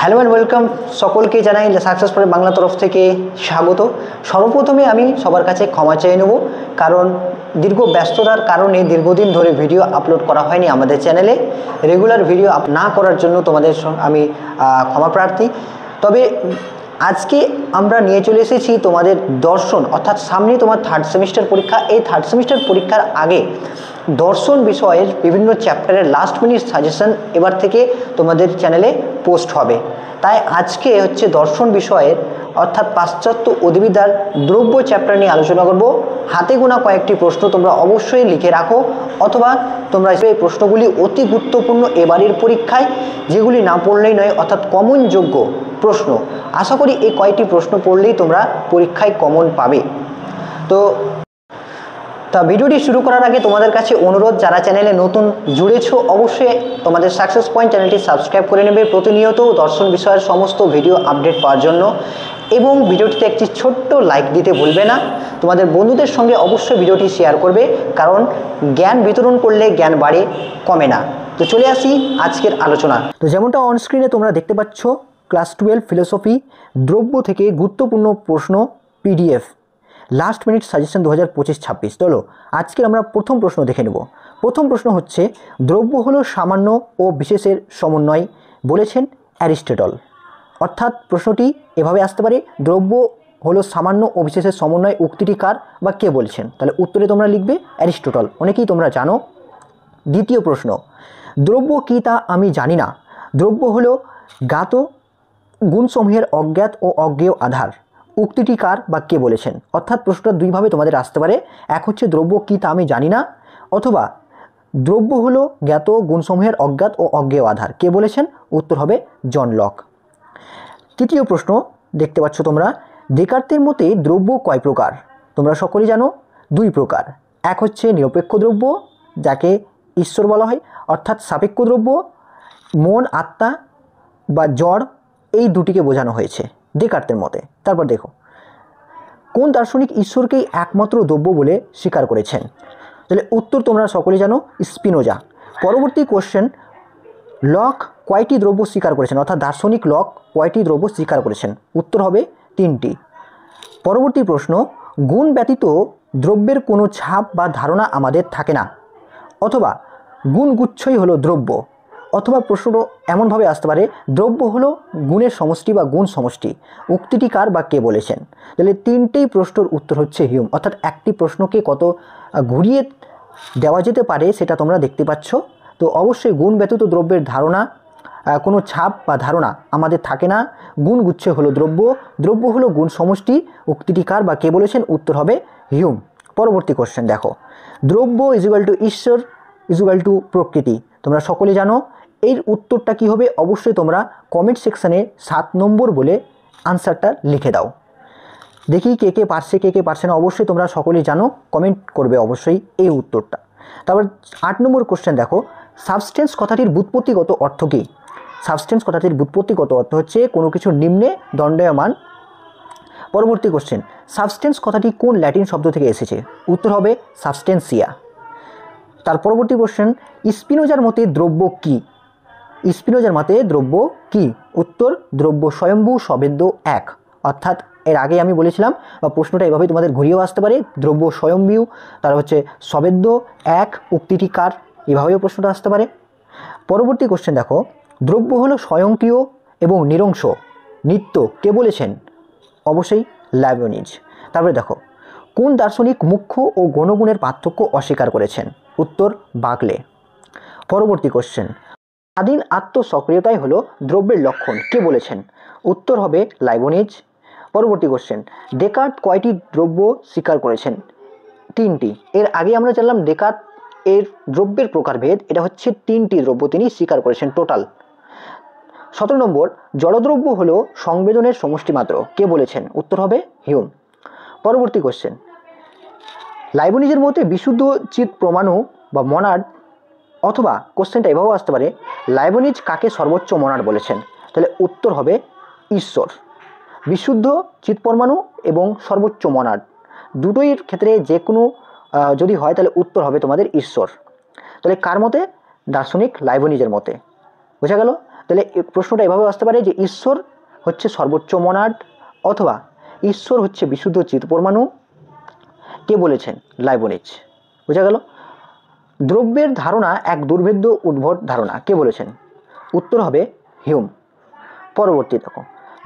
Hello and welcome, সকলকে জানাই success point Bangla তরফ থেকে স্বাগত। সর্বপ্রথমে আমি সবার কাছে ক্ষমা চেয়ে নেব, কারণ দীর্ঘ ব্যস্ততার কারণে দীর্ঘদিন ধরে ভিডিও আপলোড করা হয়নি আমাদের চ্যানেলে। রেগুলার ভিডিও না করার জন্য তোমাদের আমি ক্ষমা প্রার্থী। তবে আজকে আমরা নিয়ে চলে এসেছি তোমাদের দর্শন, অর্থাৎ সামনে তোমার থার্ড সেমিস্টার পরীক্ষা। এই থার্ড সেমিস্টার পরীক্ষার আগে দর্শন বিষয়ের বিভিন্ন চ্যাপ্টারের লাস্ট মিনিট সাজেশন এবার থেকে তোমাদের চ্যানেলে পোস্ট হবে। তাই আজকে হচ্ছে দর্শন বিষয়ের অর্থাৎ পাশ্চাত্য অধিবিদ্যার দ্রব্য চ্যাপ্টার নিয়ে আলোচনা করব। হাতে গোনা কয়েকটি প্রশ্ন তোমরা অবশ্যই লিখে রাখো, অথবা তোমরা এই প্রশ্নগুলি অতি গুরুত্বপূর্ণ এবারের পরীক্ষায়, যেগুলি না পড়লেই নয়, অর্থাৎ কমন যোগ্য প্রশ্ন। আশা করি এই কয়েকটি প্রশ্ন পড়লেই তোমরা পরীক্ষায় কমন পাবে। তা ভিডিওটি শুরু করার আগে তোমাদের কাছে অনুরোধ, যারা চ্যানেলে নতুন জুড়েছো অবশ্যই তোমাদের সাকসেস পয়েন্ট চ্যানেলটি সাবস্ক্রাইব করে নেবে প্রতিনিয়ত দর্শন বিষয়ের সমস্ত ভিডিও আপডেট পাওয়ার জন্য, এবং ভিডিওটিতে একটি ছোট্ট লাইক দিতে ভুলবে না। তোমাদের বন্ধুদের সঙ্গে অবশ্যই ভিডিওটি শেয়ার করবে, কারণ জ্ঞান বিতরণ করলে জ্ঞান বাড়ে, কমে না। তো চলে আসি আজকের আলোচনা। তো যেমনটা অন স্ক্রিনে তোমরা দেখতে পাচ্ছ, ক্লাস 12 ফিলোসফি দ্রব্য থেকে গুরুত্বপূর্ণ প্রশ্ন পিডিএফ লাস্ট মিনিট সাজেশন 2025-26। চলো আজকে আমরা প্রথম প্রশ্ন দেখে নেব। প্রথম প্রশ্ন হচ্ছে, দ্রব্য হলো সামান্য ও বিশেষের সমন্বয় বলেছেন অ্যারিস্টটল। অর্থাৎ প্রশ্নটি এভাবে আসতে পারে, দ্রব্য হলো সামান্য ও বিশেষের সমন্বয়, উক্তিটি কার বা কে বলছেন? তাহলে উত্তরে তোমরা লিখবে অ্যারিস্টটল, অনেকেই তোমরা জানো। দ্বিতীয় প্রশ্ন, দ্রব্য কী তা আমি জানি না। দ্রব্য হলো জ্ঞাত গুণসমূহের অজ্ঞাত ও অজ্ঞেয় আধার, উক্তিটি কার বা কে বলেছেন? অর্থাৎ প্রশ্নটা দুইভাবে তোমাদের আসতে পারে, এক হচ্ছে দ্রব্য কী তা আমি জানি না, অথবা দ্রব্য হলো জ্ঞাত গুণসমূহের অজ্ঞাত ও অজ্ঞেয় আধার, কে বলেছেন? উত্তর হবে জন লক। তৃতীয় প্রশ্ন দেখতে পাচ্ছ তোমরা, ডেকার্তের মতে দ্রব্য কয় প্রকার? তোমরা সকলেই জানো, দুই প্রকার। এক হচ্ছে নিরপেক্ষ দ্রব্য, যাকে ঈশ্বর বলা হয়, অর্থাৎ সাপেক্ষ দ্রব্য মন, আত্মা বা জড়, এই দুটিকে বোঝানো হয়েছে ডেকার্তের মতে। তারপর দেখো, কোন দার্শনিক ঈশ্বরকেই একমাত্র দ্রব্য বলে স্বীকার করেছেন? তাহলে উত্তর তোমরা সকলে জানো, স্পিনোজা। পরবর্তী কোশ্চেন, লক কয়টি দ্রব্য স্বীকার করেছেন? অর্থাৎ দার্শনিক লক কয়টি দ্রব্য স্বীকার করেছেন? উত্তর হবে 3টি। পরবর্তী প্রশ্ন, গুণ ব্যতীত দ্রব্যের কোনো ছাপ বা ধারণা আমাদের থাকে না, অথবা গুণগুচ্ছই হলো দ্রব্য, অথবা প্রশ্নটা এমনভাবে আসতে পারে, দ্রব্য হলো গুণের সমষ্টি বা গুণ সমষ্টি, উক্তিটি কার বা কে বলেছেন? তাহলে 3টেই প্রশ্নের উত্তর হচ্ছে হিউম। অর্থাৎ একটি প্রশ্নকে কত ঘুরিয়ে দেওয়া যেতে পারে সেটা তোমরা দেখতে পাচ্ছ। তো অবশ্যই গুণ ব্যতীত দ্রব্যের ধারণা, কোনো ছাপ বা ধারণা আমাদের থাকে না, গুণগুচ্ছ হলো দ্রব্য, দ্রব্য হলো গুণ সমষ্টি, উক্তিটি কার বা কে বলেছেন? উত্তর হবে হিউম। পরবর্তী কোশ্চেন দেখো, দ্রব্য ইজুয়াল টু ঈশ্বর ইজুয়াল টু প্রকৃতি। তোমরা সকলে জানো, এর উত্তরটা কি হবে? অবশ্যই তোমরা কমেন্ট সেকশানে 7 নম্বর বলে আনসারটা লিখে দাও। দেখি কে কে পারছে, কে কে পারছে না। অবশ্যই তোমরা সকলেই জানো, কমেন্ট করবে অবশ্যই এই উত্তরটা। তারপর 8 নম্বর কোশ্চেন দেখো, সাবস্টেন্স কথাটির ব্যুৎপত্তিগত অর্থ কী? সাবস্টেন্স কথাটির ব্যুৎপত্তিগত অর্থ হচ্ছে কোনো কিছু নিম্নে দণ্ডায়মান। পরবর্তী কোশ্চেন, সাবস্টেন্স কথাটি কোন ল্যাটিন শব্দ থেকে এসেছে? উত্তর হবে সাবস্টেন্সিয়া। তার পরবর্তী কোশ্চেন, স্পিনোজার মতে দ্রব্য কী? স্পিনোজার মতে দ্রব্য কী? উত্তর দ্রব্য স্বয়ম্ভু সবেদ্য এক। অর্থাৎ এর আগে আমি বলেছিলাম, বা প্রশ্নটা এভাবে তোমাদের ঘুরিয়েও আসতে পারে, দ্রব্য স্বয়ম্ভু, তার হচ্ছে সবেদ্য এক, উক্তিটি কার, এভাবেও প্রশ্নটা আসতে পারে। পরবর্তী কোশ্চেন দেখো, দ্রব্য হলো স্বয়ংক্রিয় এবং নিরংশ, নিত্য, কে বলেছেন? অবশ্যই লাইবনিজ। তারপরে দেখো, কোন দার্শনিক মুখ্য ও গণগুণের পার্থক্য অস্বীকার করেছেন? উত্তর বাকলে। পরবর্তী কোশ্চেন, স্বাধীন আত্মসক্রিয়তাই হলো দ্রব্যের লক্ষণ, কে বলেছেন? উত্তর হবে লাইবনিজ। পরবর্তী কোশ্চেন, ডেকার্ট কয়টি দ্রব্য স্বীকার করেছেন? 3টি। এর আগে আমরা জানলাম ডেকার্ট এর দ্রব্যের প্রকারভেদ, এটা হচ্ছে 3টি দ্রব্য তিনি স্বীকার করেছেন টোটাল। 17 নম্বর, জড়দ্রব্য হলো সংবেদনের সমষ্টি মাত্র, কে বলেছেন? উত্তর হবে হিউম। পরবর্তী কোশ্চেন, লাইবনিজের মতে বিশুদ্ধ চিৎ প্রমাণু বা মনাড, অথবা কোশ্চেনটা এভাবেও আসতে পারে, লাইবনিজ কাকে সর্বোচ্চ মনাড বলেছেন? তাহলে উত্তর হবে ঈশ্বর। বিশুদ্ধ চিৎ পরমাণু এবং সর্বোচ্চ মনাড, দুটোই ক্ষেত্রে যে কোনো যদি হয় তাহলে উত্তর হবে তোমাদের ঈশ্বর। তাহলে কার মতে? দার্শনিক লাইবনিজের মতে। বোঝা গেল? তাহলে প্রশ্নটা এভাবে আসতে পারে যে ঈশ্বর হচ্ছে সর্বোচ্চ মনাড, অথবা ঈশ্বর হচ্ছে বিশুদ্ধ চিৎ পরমাণু, কে বলেছেন? লাইবনিজ। বোঝা গেল? দ্রব্যের ধারণা এক দুর্ভেদ্য উদ্ভট ধারণা, কে বলেছেন? উত্তর হবে হিউম। পরবর্তী দেখো,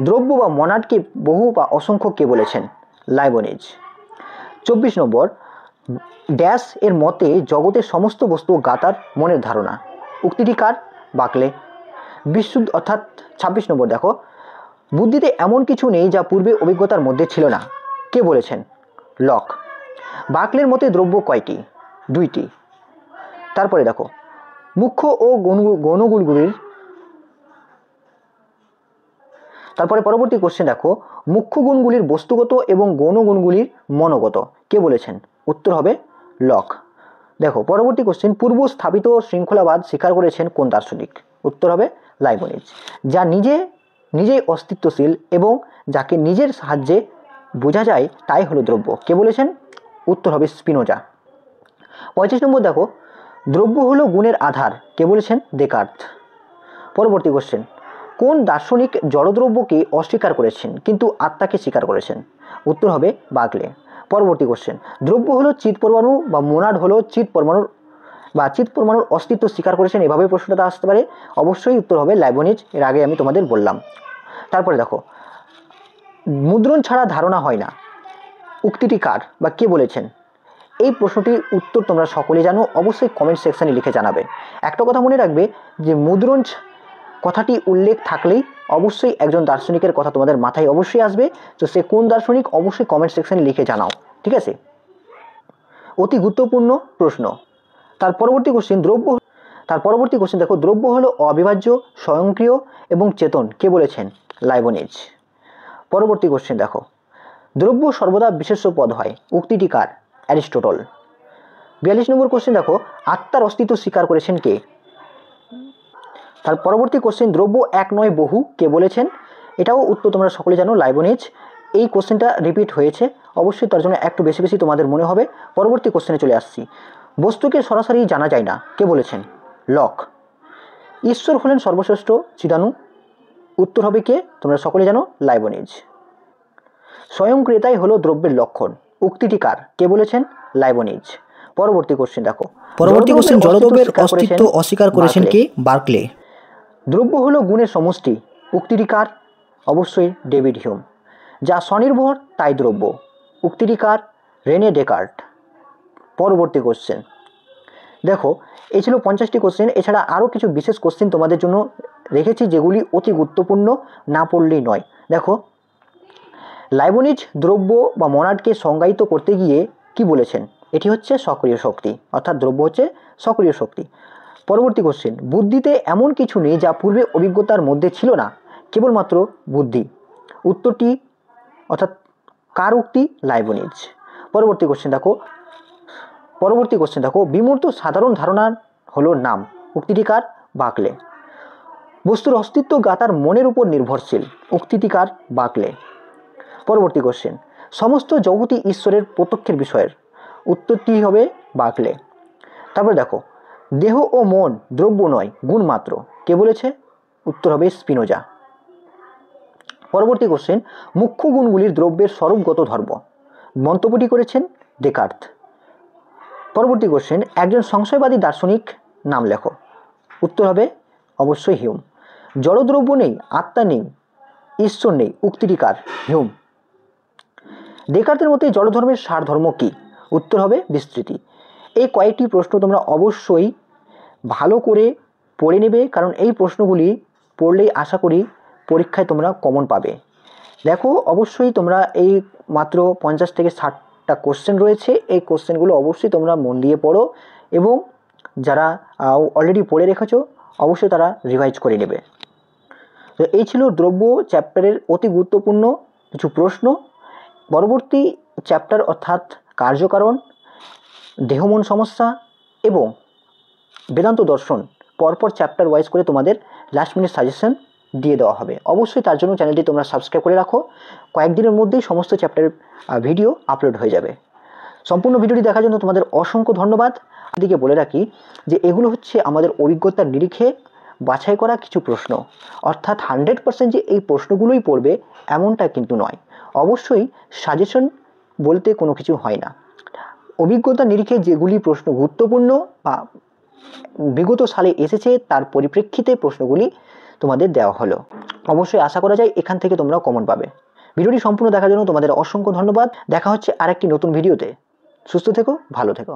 দ্রব্য বা মনাডকে বহু বা অসংখ্য কে বলেছেন? লাইবনিজ। 24 নম্বর, ড্যাশ এর মতে জগতের সমস্ত বস্তু গাতার মনের ধারণা, উক্তিটি কার? বাকলে। বিশুদ্ধ অর্থাৎ 26 নম্বর দেখো, বুদ্ধিতে এমন কিছু নেই যা পূর্বে অভিজ্ঞতার মধ্যে ছিল না, কে বলেছেন? লক। বাকলের মতে দ্রব্য কয়টি? 2টি। তারপরে দেখো, মুখ্য ও গৌণগুণগুলির, তারপরে পরবর্তী কোশ্চেন দেখো, মুখ্য গুণগুলির বস্তুগত এবং গৌণ গুণগুলির মনোগত, কে বলেছেন? উত্তর হবে লক। দেখো পরবর্তী কোশ্চেন, পূর্ব স্থাপিত শৃঙ্খলাবাদ স্বীকার করেছেন কোন দার্শনিক? উত্তর হবে লাইবনিজ। যা নিজেই অস্তিত্বশীল এবং যাকে নিজের সাহায্যে বোঝা যায় তাই হলো দ্রব্য, কে বলেছেন? উত্তর হবে স্পিনোজা। 25 নম্বর দেখো, দ্রব্য হলো গুণের আধার, কে বলেছেন? দেকার্ত। পরবর্তী কোশ্চেন, কোন দার্শনিক জড়দ্রব্যকে অস্বীকার করেছেন কিন্তু আত্মাকে স্বীকার করেছেন? উত্তর হবে বাকলে। পরবর্তী কোশ্চেন, দ্রব্য হলো চিৎ পরমাণু বা মোনাড হলো চিৎ পরমাণুর অস্তিত্ব স্বীকার করেছেন, এভাবে প্রশ্নটা আসতে পারে। অবশ্যই উত্তর হবে লাইবনিজ, এর আগে আমি তোমাদের বললাম। তারপরে দেখো, মুদ্রণ ছাড়া ধারণা হয় না, উক্তিটি কার বা কে বলেছেন? এই প্রশ্নটির উত্তর তোমরা সকলে জানো, অবশ্যই কমেন্ট সেকশানে লিখে জানাবে। একটা কথা মনে রাখবে যে মুদ্রণ কথাটি উল্লেখ থাকলেই অবশ্যই একজন দার্শনিকের কথা তোমাদের মাথায় অবশ্যই আসবে। তো সে কোন দার্শনিক অবশ্যই কমেন্ট সেকশানে লিখে জানাও, ঠিক আছে? অতি গুরুত্বপূর্ণ প্রশ্ন। তার পরবর্তী কোশ্চেন দেখো, দ্রব্য হলো অবিভাজ্য, স্বয়ংক্রিয় এবং চেতন, কে বলেছেন? লাইবনিজ। পরবর্তী কোশ্চেন দেখো, দ্রব্য সর্বদা বিশেষ্য পদ হয়, উক্তিটি কার? অ্যারিস্টটল। 42 নম্বর কোশ্চেন দেখো, আত্মার অস্তিত্ব স্বীকার করেছেন কে? তার পরবর্তী কোশ্চেন, দ্রব্য এক নয় বহু, কে বলেছেন? এটাও উত্তর তোমরা সকলে জানো, লাইবনিজ। এই কোশ্চেনটা রিপিট হয়েছে, অবশ্যই তার জন্য একটু বেশি বেশি তোমাদের মনে হবে। পরবর্তী কোশ্চেনে চলে আসছি, বস্তুকে সরাসরি জানা যায় না, কে বলেছেন? লক। ঈশ্বর হলেন সর্বশ্রেষ্ঠ চিদানু, উত্তর হবে কে? তোমরা সকলে জানো, লাইবনিজ। স্বয়ংক্রিয়তাই হলো দ্রব্যের লক্ষণ, উক্তিটি কার? কে বলেছেন? লাইবনিজ। পরবর্তী কোশ্চেন দেখো, জড়দ্রব্যের অস্তিত্ব অস্বীকার করেছেন কে? বার্কলে। দ্রব্য হলো গুণের সমষ্টি, উক্তিটি কার? অবশ্যই ডেভিড হিউম। যা স্বনির্ভর তাই দ্রব্য, উক্তিটি কার? Rene Descartes. পরবর্তী কোশ্চেন দেখো, এই ছিল 50টি কোশ্চেন। এছাড়া আরও কিছু বিশেষ কোশ্চেন তোমাদের জন্য রেখেছি যেগুলি অতি গুরুত্বপূর্ণ, না পড়লেই নয়। দেখো, লাইবনিজ দ্রব্য বা মনাডকে সংজ্ঞায়িত করতে গিয়ে কি বলেছেন? এটি হচ্ছে সক্রিয় শক্তি, অর্থাৎ দ্রব্য হচ্ছে সক্রিয় শক্তি। পরবর্তী কোশ্চেন, বুদ্ধিতে এমন কিছু নেই যা পূর্বে অভিজ্ঞতার মধ্যে ছিল না, কেবলমাত্র বুদ্ধি, উত্তরটি অর্থাৎ কার উক্তি? লাইবনিজ। পরবর্তী কোশ্চেন দেখো, বিমূর্ত সাধারণ ধারণা হলো নাম, উক্তিটি কার? বাকলে। বস্তুর অস্তিত্ব গাতার মনের উপর নির্ভরশীল, উক্তিটি কার? বাকলে। পরবর্তী কোশ্চেন, সমস্ত জগৎই ঈশ্বরের প্রত্যক্ষের বিষয়ের, উত্তরটি হবে বাকলে। তারপরে দেখো, দেহ ও মন দ্রব্য নয় গুণ মাত্র, কে বলেছে? উত্তর হবে স্পিনোজা। পরবর্তী কোশ্চেন, মুখ্য গুণগুলির দ্রব্যের স্বরূপগত ধর্ম, মন্তব্যটি করেছেন দেকার্ত। পরবর্তী কোশ্চেন, একজন সংশয়বাদী দার্শনিক নাম লেখো, উত্তর হবে অবশ্যই হিউম। জড়দ্রব্য নেই, আত্মা নেই, ঈশ্বর নেই, উক্তিটি কার? হিউম। দেকার্তের মতে জড়ধর্মের সারধর্ম কি? উত্তর হবে বিস্তৃতি। এই কয়েকটি প্রশ্ন তোমরা অবশ্যই ভালো করে পড়ে নেবে, কারণ এই প্রশ্নগুলি পড়লেই আশা করি পরীক্ষায় তোমরা কমন পাবে। দেখো, অবশ্যই তোমরা এই মাত্র 50 থেকে 60টা কোশ্চেন রয়েছে, এই কোশ্চেনগুলো অবশ্যই তোমরা মন দিয়ে পড়ো, এবং যারা অলরেডি পড়ে রেখেছো অবশ্যই তারা রিভাইজ করে নেবে। তো এই ছিল দ্রব্য চ্যাপ্টারের অতি গুরুত্বপূর্ণ কিছু প্রশ্ন। পরবর্তী চ্যাপ্টার অর্থাৎ কার্যকারণ, দেহমন সমস্যা এবং বেদান্ত দর্শন পরপর চ্যাপ্টার ওয়াইজ করে তোমাদের লাস্ট মিনিট সাজেশন দিয়ে দেওয়া হবে। অবশ্যই তার জন্য চ্যানেলটি তোমরা সাবস্ক্রাইব করে রাখো, কয়েকদিনের মধ্যেই সমস্ত চ্যাপ্টারের ভিডিও আপলোড হয়ে যাবে। সম্পূর্ণ ভিডিওটি দেখার জন্য তোমাদের অসংখ্য ধন্যবাদ। দিকে বলে রাখি যে এগুলো হচ্ছে আমাদের অভিজ্ঞতার নিরিখে বাছাই করা কিছু প্রশ্ন, অর্থাৎ 100% যে এই প্রশ্নগুলোই পড়বে এমনটা কিন্তু নয়। অবশ্যই সাজেশন বলতে কোনো কিছু হয় না। অভিজ্ঞতা নিরিখে যেগুলি প্রশ্ন গুরুত্বপূর্ণ বা বিগত সালে এসেছে তার পরিপ্রেক্ষিতে প্রশ্নগুলি তোমাদের দেওয়া হলো। অবশ্যই আশা করা যায় এখান থেকে তোমরা কমন পাবে। ভিডিওটি সম্পূর্ণ দেখার জন্য তোমাদের অসংখ্য ধন্যবাদ। দেখা হচ্ছে আরেকটি নতুন ভিডিওতে। সুস্থ থেকো, ভালো থেকো।